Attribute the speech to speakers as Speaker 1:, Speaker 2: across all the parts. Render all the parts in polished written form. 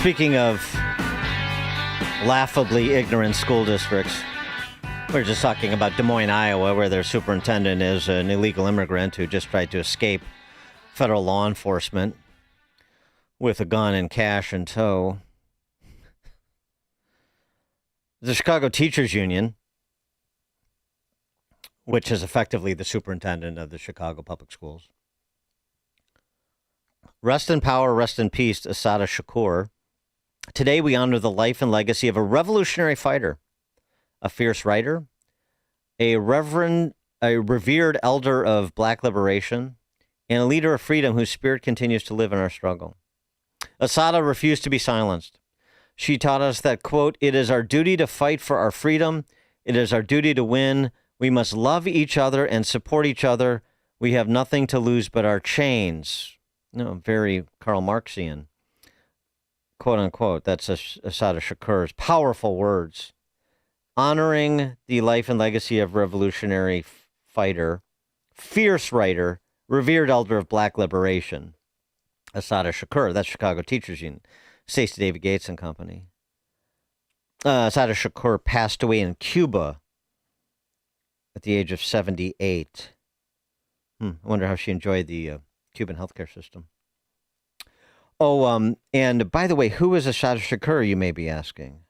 Speaker 1: Speaking of laughably ignorant school districts, we're just talking about Des Moines, Iowa, where their superintendent is an illegal immigrant who just tried to escape federal law enforcement with a gun and cash in tow. The Chicago Teachers Union, which is effectively the superintendent of the Chicago Public Schools. Rest in power, rest in peace, Assata Shakur. Today we honor the life and legacy of a revolutionary fighter, a fierce writer, a revered elder of black liberation, and a leader of freedom whose spirit continues to live in our struggle. Assata refused to be silenced. She taught us that, quote, "It is our duty to fight for our freedom. It is our duty to win. We must love each other and support each other. We have nothing to lose but our chains." No, very Karl Marxian, quote unquote. That's Assata Shakur's powerful words, honoring the life and legacy of revolutionary fighter, fierce writer, revered elder of black liberation, Assata Shakur. That's Chicago Teachers Union, Stacey David Gates and Company. Assata Shakur passed away in Cuba at the age of 78. I wonder how she enjoyed the Cuban healthcare system. Oh, and by the way, who is Assata Shakur, you may be asking?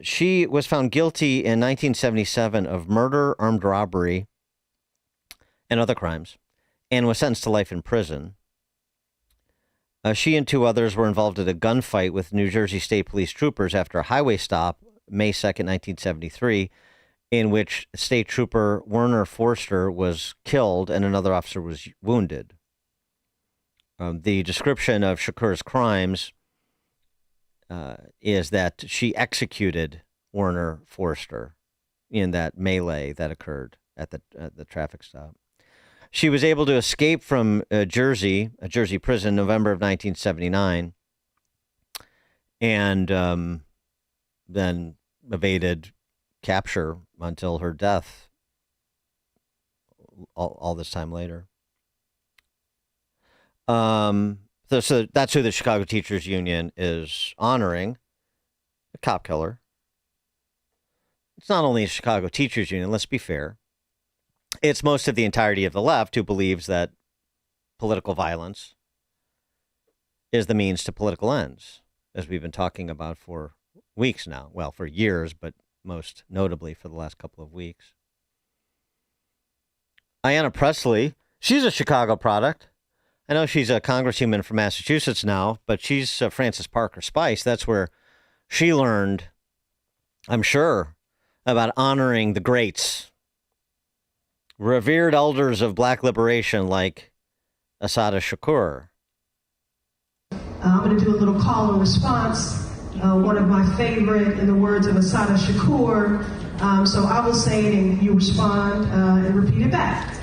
Speaker 1: She was found guilty in 1977 of murder, armed robbery, and other crimes, and was sentenced to life in prison. She and two others were involved in a gunfight with New Jersey State Police troopers after a highway stop, May 2nd, 1973, in which State Trooper Werner Forster was killed and another officer was wounded. The description of Shakur's crimes is that she executed Werner Forster in that melee that occurred at the traffic stop. She was able to escape from a Jersey prison, November of 1979, and then evaded capture until her death all this time later. So that's who the Chicago Teachers Union is honoring, a cop killer. It's not only the Chicago Teachers Union, let's be fair. It's most of the entirety of the left who believes that political violence is the means to political ends, as we've been talking about for weeks now. Well, for years, but most notably for the last couple of weeks. Ayanna Pressley, she's a Chicago product. I know she's a congresswoman from Massachusetts now, but she's Francis Parker Spice. That's where she learned, I'm sure, about honoring the greats, revered elders of black liberation like Assata Shakur.
Speaker 2: I'm going to do a little call and response. One of my favorite, in the words of Assata Shakur. So I will say it and you respond and repeat it back.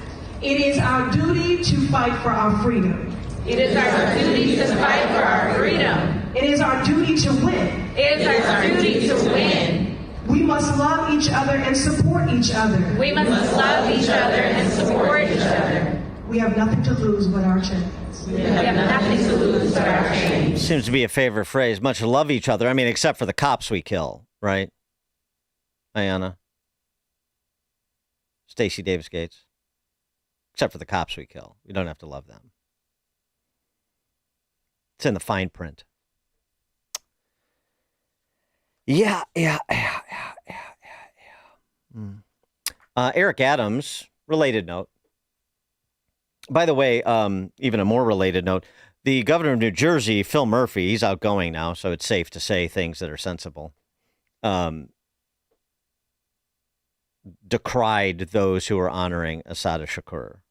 Speaker 2: It is our duty to fight for our freedom.
Speaker 3: It is our duty to fight for our freedom.
Speaker 2: It is our duty to win.
Speaker 3: It is our duty to win.
Speaker 2: We must love each other and support each other.
Speaker 3: We must love each other and support each other.
Speaker 2: We have nothing to lose but our chains.
Speaker 3: We have nothing to lose but our chains.
Speaker 1: Seems to be a favorite phrase. Much love each other. I mean, except for the cops we kill, right? Ayanna. Stacey Davis Gates. Except for the cops we kill. We don't have to love them. It's in the fine print. Yeah. Eric Adams, related note. By the way, even a more related note, the governor of New Jersey, Phil Murphy, he's outgoing now, so it's safe to say things that are sensible, decried those who are honoring Assata Shakur.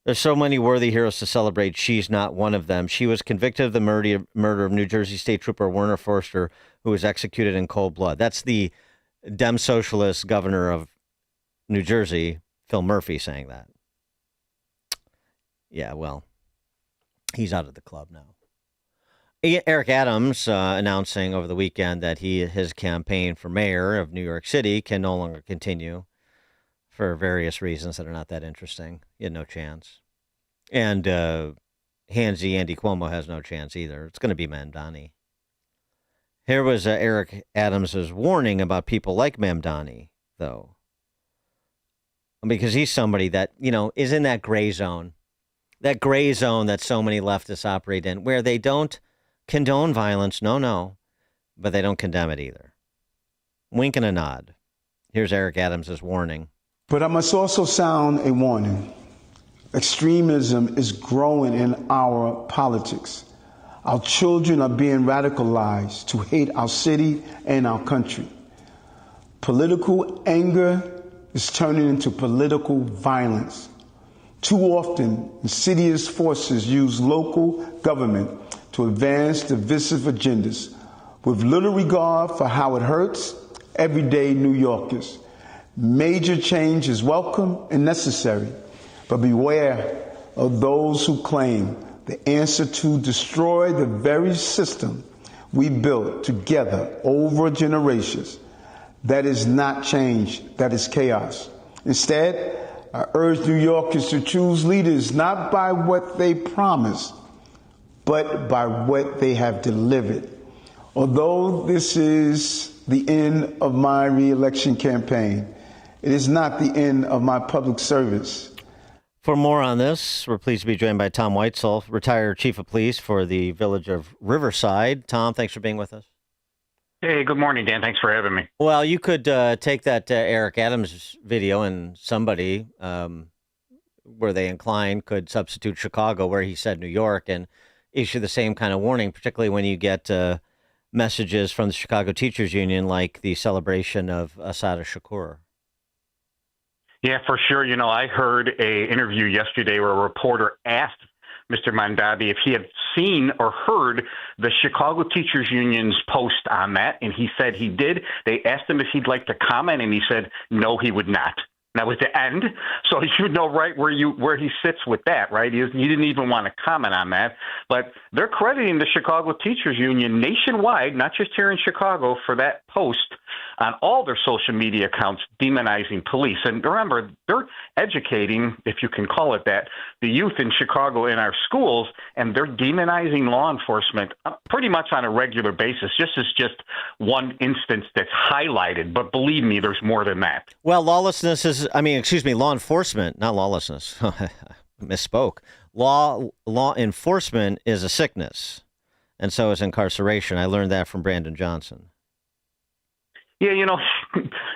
Speaker 1: There's so many worthy heroes to celebrate. She's not one of them. She was convicted of the murder of New Jersey State Trooper Werner Forster, who was executed in cold blood. That's the Dem Socialist governor of New Jersey, Phil Murphy, saying that. Yeah, well, he's out of the club now. Eric Adams announcing over the weekend that his campaign for mayor of New York City can no longer continue for various reasons that are not that interesting. He had no chance. And handsy Andy Cuomo has no chance either. It's going to be Mamdani. Here was Eric Adams' warning about people like Mamdani, though, because he's somebody that, is in that gray zone that so many leftists operate in, where they don't condone violence, no, but they don't condemn it either. Wink and a nod. Here's Eric Adams' warning.
Speaker 4: But I must also sound a warning. Extremism is growing in our politics. Our children are being radicalized to hate our city and our country. Political anger is turning into political violence. Too often, insidious forces use local government to advance divisive agendas with little regard for how it hurts everyday New Yorkers. Major change is welcome and necessary, but beware of those who claim the answer to destroy the very system we built together over generations. That is not change, that is chaos. Instead, I urge New Yorkers to choose leaders not by what they promise, but by what they have delivered. Although this is the end of my re-election campaign, it is not the end of my public service.
Speaker 1: For more on this, we're pleased to be joined by Tom Weitzel, retired chief of police for the village of Riverside. Tom, thanks for being with us.
Speaker 5: Hey, good morning, Dan. Thanks for having me.
Speaker 1: Well, you could take that Eric Adams video and somebody, where they incline, could substitute Chicago where he said New York and issue the same kind of warning, particularly when you get messages from the Chicago Teachers Union like the celebration of Assata Shakur.
Speaker 5: Yeah, for sure. I heard a interview yesterday where a reporter asked Mr. Mamdani if he had seen or heard the Chicago Teachers Union's post on that, and he said he did. They asked him if he'd like to comment, and he said no, he would not. That was the end. So you know right where he sits with that, right? He didn't even want to comment on that. But they're crediting the Chicago Teachers Union nationwide, not just here in Chicago, for that post on all their social media accounts demonizing police. And remember, they're educating, if you can call it that, the youth in Chicago in our schools, and they're demonizing law enforcement pretty much on a regular basis. This is just one instance that's highlighted, but believe me, there's more than that.
Speaker 1: Well, law enforcement, not lawlessness. Misspoke. Law enforcement is a sickness, and so is incarceration. I learned that from Brandon Johnson.
Speaker 5: Yeah,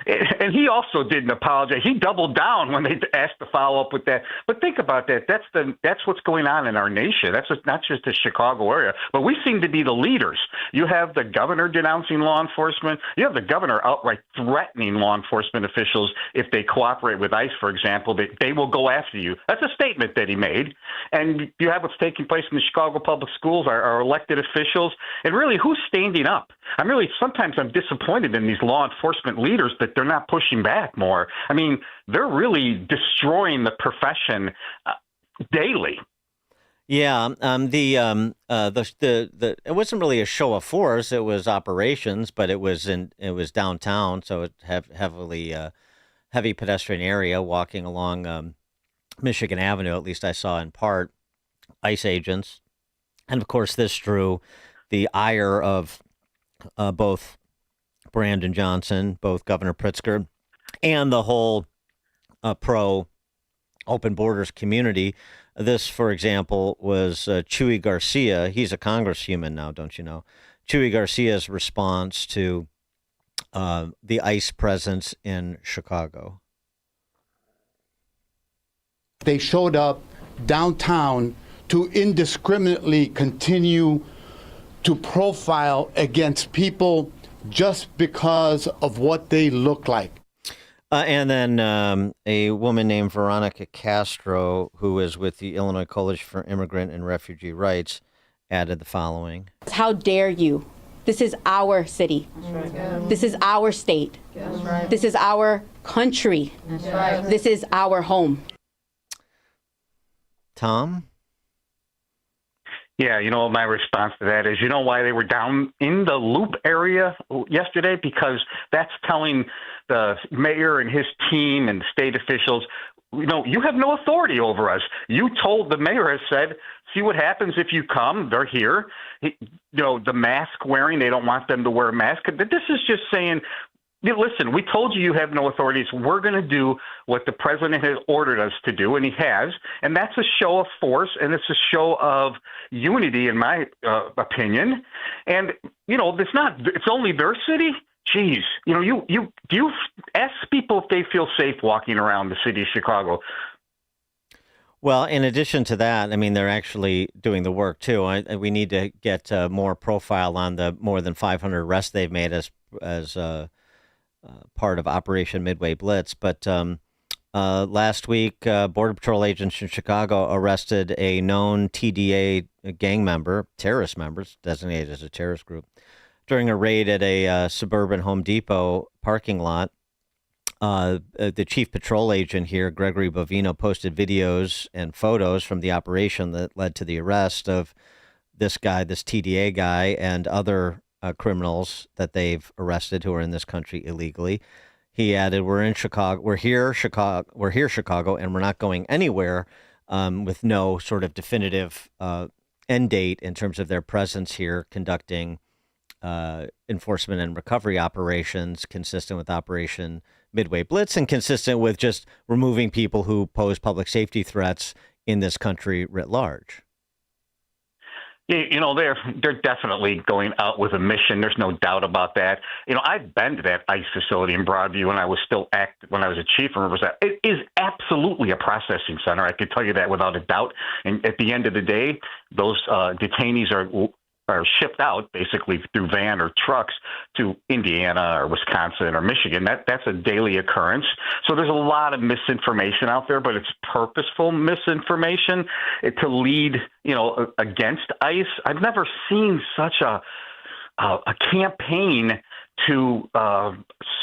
Speaker 5: and he also didn't apologize. He doubled down when they asked to follow up with that. But think about that. That's what's going on in our nation. That's not just the Chicago area. But we seem to be the leaders. You have the governor denouncing law enforcement. You have the governor outright threatening law enforcement officials if they cooperate with ICE, for example, that they will go after you. That's a statement that he made. And you have what's taking place in the Chicago public schools, our elected officials. And really, who's standing up? Sometimes I'm disappointed in these law enforcement leaders that they're not pushing back more. I mean, they're really destroying the profession daily.
Speaker 1: Yeah, it wasn't really a show of force. It was operations, but it was downtown, so it heavy pedestrian area walking along Michigan Avenue. At least I saw in part ICE agents, and of course this drew the ire of both Brandon Johnson, both Governor Pritzker, and the whole pro open borders community. This, for example, was Chuy Garcia. He's a congresshuman now, don't you know? Chuy Garcia's response to the ICE presence in Chicago.
Speaker 6: They showed up downtown to indiscriminately continue to profile against people just because of what they look like.
Speaker 1: And then a woman named Veronica Castro, who is with the Illinois Coalition for Immigrant and Refugee Rights, added the following.
Speaker 7: How dare you? This is our city. That's right. This is our state. That's right. This is our country. That's right. This is our home.
Speaker 1: Tom?
Speaker 5: Yeah, my response to that is, why they were down in the Loop area yesterday? Because that's telling the mayor and his team and state officials, you have no authority over us. You told, the mayor has said, see what happens if you come. They're here. The mask wearing, they don't want them to wear a mask. This is just saying, listen, we told you have no authorities. We're going to do what the president has ordered us to do, and he has. And that's a show of force, and it's a show of unity, in my opinion. And, it's only their city. Geez, do you ask people if they feel safe walking around the city of Chicago?
Speaker 1: Well, in addition to that, I mean, they're actually doing the work too. We need to get more profile on the more than 500 arrests they've made as part of Operation Midway Blitz. But last week, Border Patrol agents in Chicago arrested a known TDA gang member, terrorist members designated as a terrorist group, during a raid at a suburban Home Depot parking lot. The chief patrol agent here, Gregory Bovino, posted videos and photos from the operation that led to the arrest of this guy, this TDA guy, and other criminals that they've arrested who are in this country illegally. He added, "We're in Chicago. We're here, Chicago, and we're not going anywhere," with no sort of definitive end date in terms of their presence here, conducting enforcement and recovery operations consistent with Operation Midway Blitz and consistent with just removing people who pose public safety threats in this country writ large.
Speaker 5: They're definitely going out with a mission. There's no doubt about that. I've been to that ICE facility in Broadview when I was still when I was a chief in Riverside. It is absolutely a processing center. I can tell you that without a doubt. And at the end of the day, those detainees are shipped out basically through van or trucks to Indiana or Wisconsin or Michigan. That's a daily occurrence. So there's a lot of misinformation out there, but it's purposeful misinformation to lead, against ICE. I've never seen such a campaign to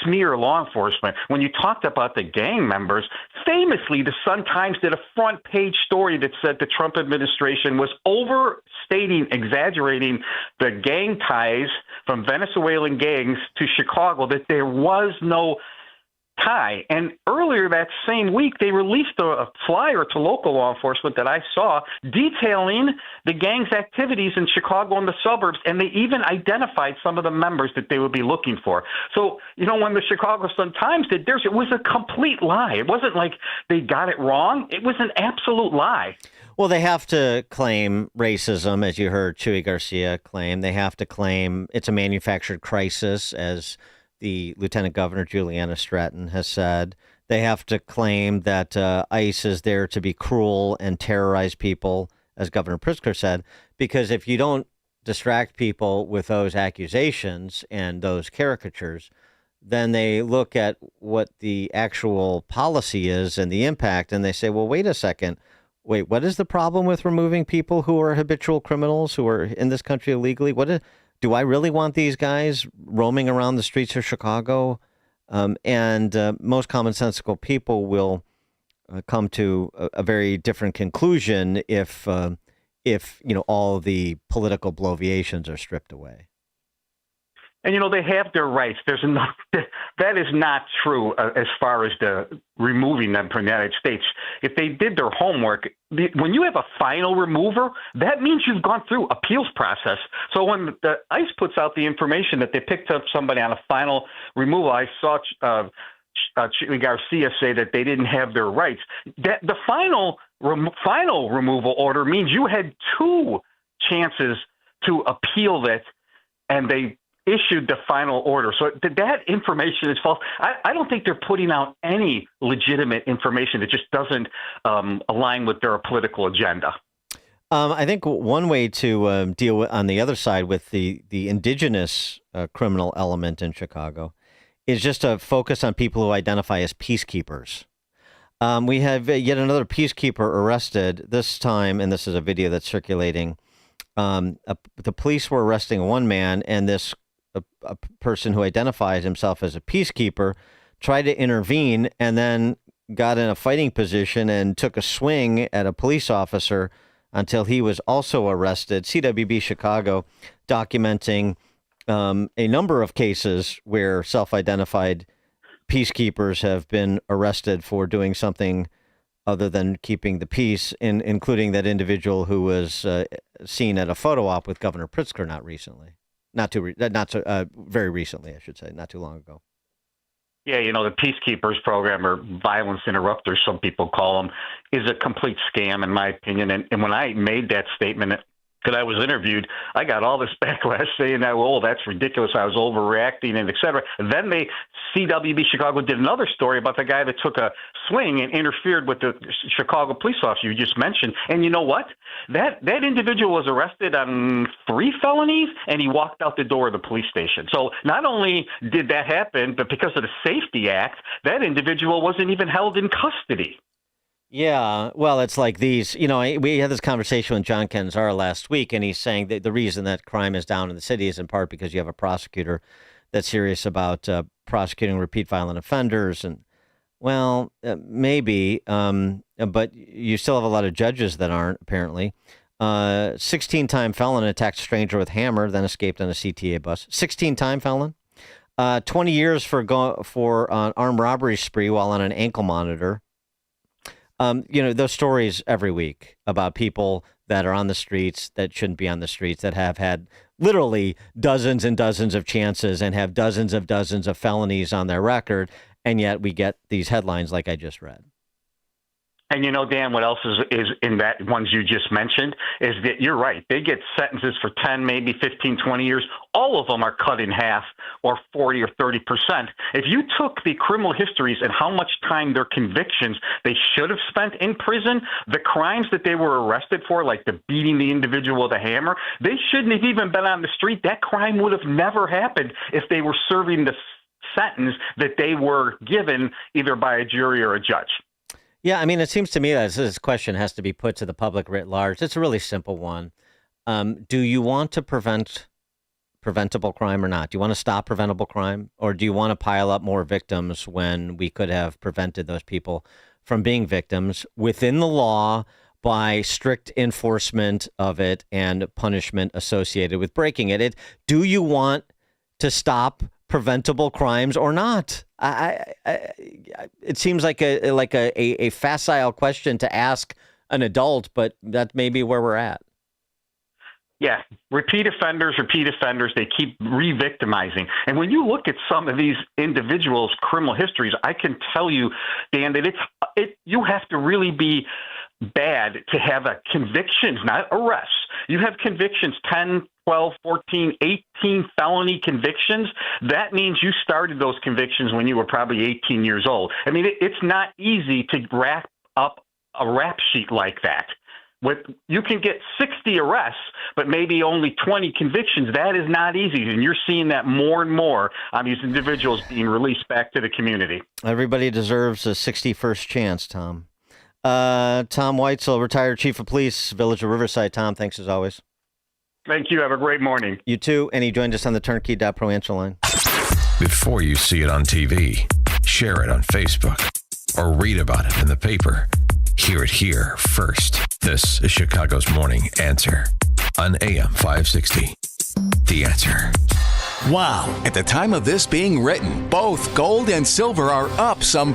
Speaker 5: smear law enforcement. When you talked about the gang members, famously, the Sun-Times did a front page story that said the Trump administration was overstating, exaggerating the gang ties from Venezuelan gangs to Chicago, that there was no tie. And earlier that same week, they released a flyer to local law enforcement that I saw detailing the gang's activities in Chicago and the suburbs, and they even identified some of the members that they would be looking for. So, when the Chicago Sun-Times did theirs, it was a complete lie. It wasn't like they got it wrong. It was an absolute lie.
Speaker 1: Well, they have to claim racism, as you heard Chuy Garcia claim. They have to claim it's a manufactured crisis, as the Lieutenant Governor Juliana Stratton has said. They have to claim that ICE is there to be cruel and terrorize people, as Governor Pritzker said, because if you don't distract people with those accusations and those caricatures, then they look at what the actual policy is and the impact, and they say, well, wait a second. Wait, what is the problem with removing people who are habitual criminals who are in this country illegally? Do I really want these guys roaming around the streets of Chicago? And most commonsensical people will come to a very different conclusion if all the political bloviations are stripped away.
Speaker 5: And, they have their rights. That is not true as far as the removing them from the United States. If they did their homework, when you have a final remover, that means you've gone through appeals process. So when the ICE puts out the information that they picked up somebody on a final removal, I saw Chuy Garcia say that they didn't have their rights. That the final removal order means you had two chances to appeal that, and they issued the final order. So that information is false. I don't think they're putting out any legitimate information that just doesn't align with their political agenda.
Speaker 1: I think one way to deal with, on the other side, with the indigenous criminal element in Chicago is just to focus on people who identify as peacekeepers. We have yet another peacekeeper arrested, this time, and this is a video that's circulating. The police were arresting one man, and this a person who identifies himself as a peacekeeper tried to intervene and then got in a fighting position and took a swing at a police officer until he was also arrested. CWB Chicago documenting a number of cases where self-identified peacekeepers have been arrested for doing something other than keeping the peace, including that individual who was seen at a photo op with Governor Pritzker very recently, I should say, not too long ago.
Speaker 5: Yeah, the Peacekeepers program, or violence interrupters, some people call them, is a complete scam, in my opinion. And when I made that statement that I was interviewed, I got all this backlash saying that, that's ridiculous, I was overreacting, and et cetera. And then CWB Chicago did another story about the guy that took a swing and interfered with the Chicago police officer you just mentioned. And you know what? That individual was arrested on 3 felonies, and he walked out the door of the police station. So not only did that happen, but because of the Safety Act, that individual wasn't even held in custody.
Speaker 1: Yeah, well, it's like these, we had this conversation with John Kenzar last week, and he's saying that the reason that crime is down in the city is in part because you have a prosecutor that's serious about prosecuting repeat violent offenders. And, well, maybe, but you still have a lot of judges that aren't, apparently. 16-time felon attacked a stranger with hammer, then escaped on a CTA bus. 16-time felon. 20 years for an armed robbery spree while on an ankle monitor. Those stories every week about people that are on the streets that shouldn't be on the streets, that have had literally dozens and dozens of chances and have dozens of felonies on their record. And yet we get these headlines like I just read.
Speaker 5: And Dan, what else is in that ones you just mentioned is that you're right. They get sentences for 10, maybe 15, 20 years. All of them are cut in half, or 40 or 30%. If you took the criminal histories and how much time their convictions they should have spent in prison, the crimes that they were arrested for, like the beating the individual with a hammer, they shouldn't have even been on the street. That crime would have never happened if they were serving the sentence that they were given either by a jury or a judge.
Speaker 1: Yeah, I mean, it seems to me that this question has to be put to the public writ large. It's a really simple one. Do you want to prevent preventable crime or not? Do you want to stop preventable crime, or do you want to pile up more victims when we could have prevented those people from being victims within the law by strict enforcement of it and punishment associated with breaking it? Do you want to stop preventable crimes or not? It seems like a facile question to ask an adult, but that may be where we're at.
Speaker 5: Yeah, repeat offenders, they keep re-victimizing. And when you look at some of these individuals' criminal histories, I can tell you, Dan, that you have to really be bad to have a convictions, not arrests. You have convictions, 10, 12, 14, 18 felony convictions. That means you started those convictions when you were probably 18 years old. I mean, it's not easy to wrap up a rap sheet like that. You can get 60 arrests, but maybe only 20 convictions. That is not easy, and you're seeing that more and more on these individuals being released back to the community.
Speaker 1: Everybody deserves a 61st chance, Tom. Tom Weitzel, retired chief of police, Village of Riverside. Tom, thanks as always.
Speaker 5: Thank you. Have a great morning.
Speaker 1: You too. And he joined us on the Turnkey.pro answer line.
Speaker 8: Before you see it on TV, share it on Facebook, or read about it in the paper. Hear it here first. This is Chicago's Morning Answer on AM 560. The Answer.
Speaker 9: Wow. At the time of this being written, both gold and silver are up some